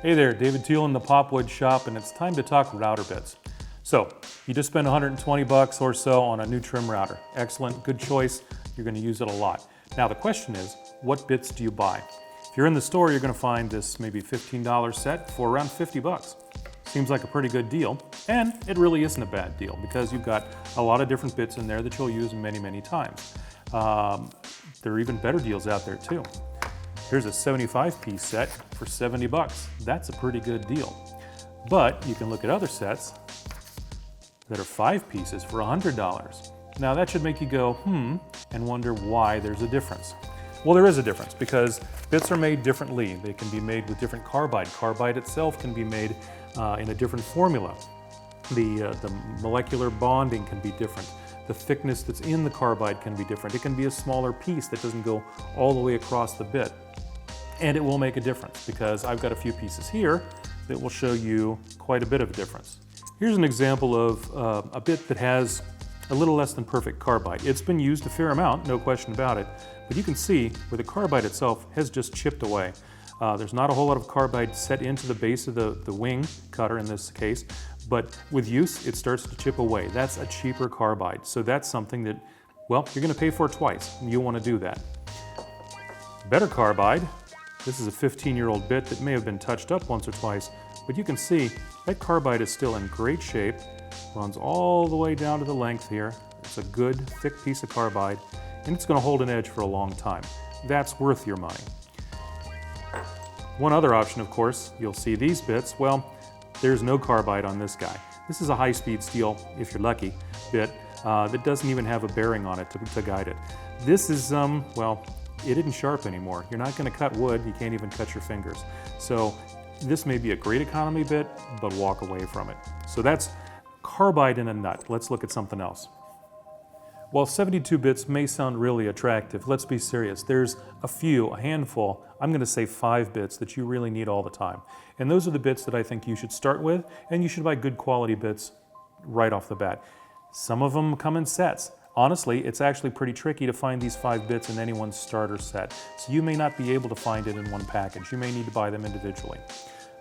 Hey there, David Teal in the Popwood shop, and it's time to talk router bits. So, you just spent 120 bucks or so on a new trim router. Excellent, good choice. You're going to use it a lot. Now the question is, what bits do you buy? If you're in the store, you're going to find this maybe $15 set for around 50 bucks. Seems like a pretty good deal, and it really isn't a bad deal because you've got a lot of different bits in there that you'll use many, many times. There are even better deals out there too. Here's a 75-piece set for 70 bucks. That's a pretty good deal. But you can look at other sets that are 5 pieces for $100. Now that should make you go, and wonder why there's a difference. Well, there is a difference because bits are made differently. They can be made with different carbide. Carbide itself can be made in a different formula. The molecular bonding can be different. The thickness that's in the carbide can be different. It can be a smaller piece that doesn't go all the way across the bit. And it will make a difference because I've got a few pieces here that will show you quite a bit of a difference. Here's an example of a bit that has a little less than perfect carbide. It's been used a fair amount, no question about it, but you can see where the carbide itself has just chipped away. There's not a whole lot of carbide set into the base of the wing cutter in this case, but with use, it starts to chip away. That's a cheaper carbide, so that's something that, well, you're gonna pay for twice, and you'll wanna do that. Better carbide, this is a 15-year-old bit that may have been touched up once or twice, but you can see that carbide is still in great shape, runs all the way down to the length here. It's a good, thick piece of carbide, and it's gonna hold an edge for a long time. That's worth your money. One other option, of course, you'll see these bits. Well, there's no carbide on this guy. This is a high-speed steel, if you're lucky, bit that doesn't even have a bearing on it to guide it. This is, well, it isn't sharp anymore. You're not gonna cut wood, you can't even cut your fingers. So this may be a great economy bit, but walk away from it. So that's carbide in a nut. Let's look at something else. While 72 bits may sound really attractive, let's be serious. There's a handful, I'm gonna say 5 bits that you really need all the time. And those are the bits that I think you should start with, and you should buy good quality bits right off the bat. Some of them come in sets. Honestly, it's actually pretty tricky to find these 5 bits in anyone's starter set. So you may not be able to find it in one package. You may need to buy them individually.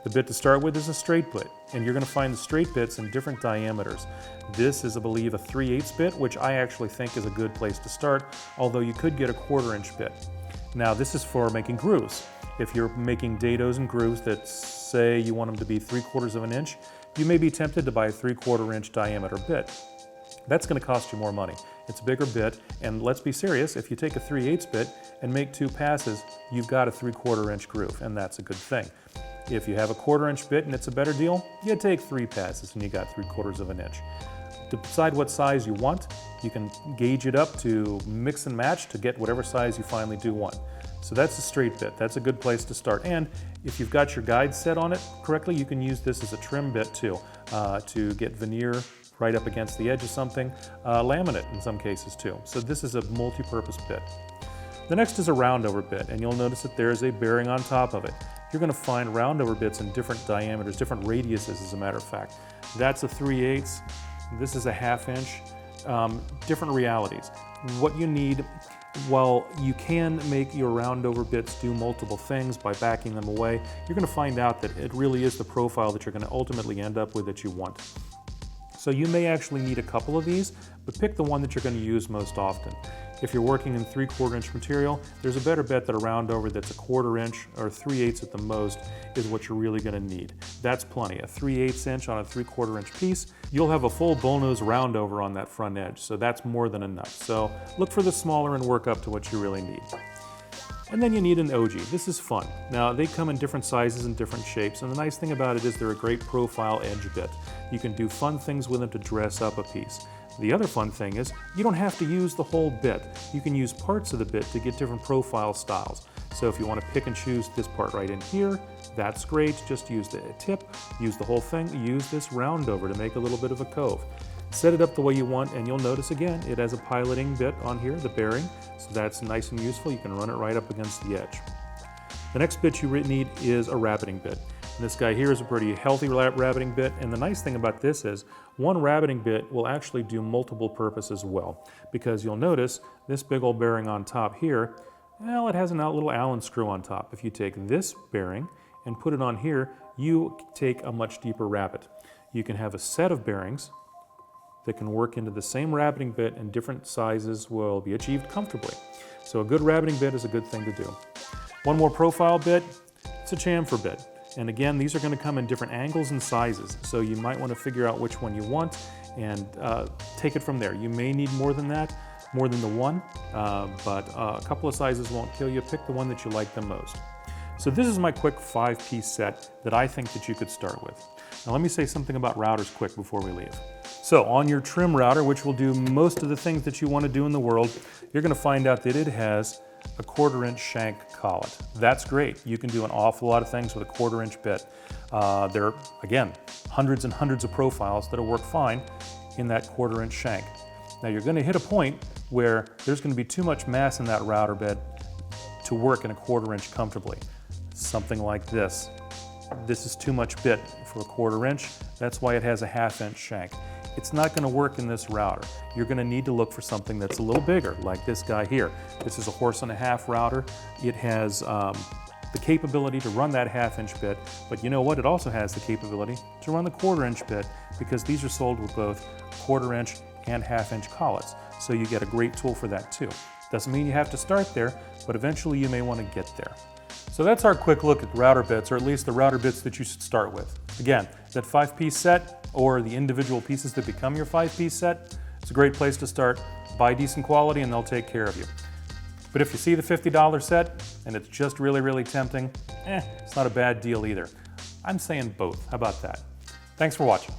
The bit to start with is a straight bit, and you're going to find the straight bits in different diameters. This is, I believe, a 3/8 bit, which I actually think is a good place to start, although you could get a 1/4-inch bit. Now, this is for making grooves. If you're making dados and grooves that say you want them to be 3/4 of an inch, you may be tempted to buy a 3/4-inch diameter bit. That's going to cost you more money. It's a bigger bit, and let's be serious, if you take a 3/8 bit and make 2 passes, you've got a 3/4-inch groove, and that's a good thing. If you have a 1/4-inch bit and it's a better deal, you take 3 passes and you got 3/4 of an inch. To decide what size you want, you can gauge it up to mix and match to get whatever size you finally do want. So that's a straight bit. That's a good place to start. And if you've got your guide set on it correctly, you can use this as a trim bit too, to get veneer right up against the edge of something, laminate in some cases too. So this is a multi-purpose bit. The next is a roundover bit, and you'll notice that there is a bearing on top of it. You're going to find roundover bits in different diameters, different radiuses as a matter of fact. That's a 3/8, this is a 1/2 inch, different realities. What you need, while you can make your roundover bits do multiple things by backing them away, you're going to find out that it really is the profile that you're going to ultimately end up with that you want. So you may actually need a couple of these, but pick the one that you're going to use most often. If you're working in 3/4-inch material, there's a better bet that a roundover that's a 1/4-inch or 3/8 at the most is what you're really going to need. That's plenty. A 3/8 inch on a 3/4-inch piece, you'll have a full bullnose roundover on that front edge, so that's more than enough. So look for the smaller and work up to what you really need. And then you need an OG. This is fun. Now, they come in different sizes and different shapes, and the nice thing about it is they're a great profile edge bit. You can do fun things with them to dress up a piece. The other fun thing is you don't have to use the whole bit. You can use parts of the bit to get different profile styles. So if you want to pick and choose this part right in here, that's great. Just use the tip, use the whole thing, use this roundover to make a little bit of a cove. Set it up the way you want, and you'll notice again, it has a piloting bit on here, the bearing, so that's nice and useful. You can run it right up against the edge. The next bit you need is a rabbiting bit. And this guy here is a pretty healthy rabbiting bit, and the nice thing about this is one rabbiting bit will actually do multiple purposes well, because you'll notice this big old bearing on top here, well, it has a little Allen screw on top. If you take this bearing and put it on here, you take a much deeper rabbet. You can have a set of bearings that can work into the same rabbeting bit, and different sizes will be achieved comfortably. So a good rabbeting bit is a good thing to do. One more profile bit, it's a chamfer bit. And again, these are going to come in different angles and sizes, so you might want to figure out which one you want and take it from there. You may need more than that, more than the one, but a couple of sizes won't kill you. Pick the one that you like the most. So this is my quick 5-piece set that I think that you could start with. Now let me say something about routers quick before we leave. So on your trim router, which will do most of the things that you want to do in the world, you're going to find out that it has a 1/4-inch shank collet. That's great. You can do an awful lot of things with a 1/4-inch bit. There are, again, hundreds and hundreds of profiles that'll work fine in that 1/4-inch shank. Now you're going to hit a point where there's going to be too much mass in that router bed to work in a 1/4-inch comfortably. Something like this. This is too much bit for a 1/4-inch. That's why it has a 1/2-inch shank. It's not going to work in this router. You're going to need to look for something that's a little bigger, like this guy here. This is a 1.5 horse router. It has the capability to run that 1/2-inch bit, but you know what? It also has the capability to run the 1/4-inch bit, because these are sold with both 1/4-inch and 1/2-inch collets. So you get a great tool for that too. Doesn't mean you have to start there, but eventually you may want to get there. So that's our quick look at router bits, or at least the router bits that you should start with. Again, that 5-piece set, or the individual pieces that become your 5-piece set, it's a great place to start. Buy decent quality and they'll take care of you. But if you see the $50 set and it's just really, really tempting, it's not a bad deal either. I'm saying both. How about that? Thanks for watching.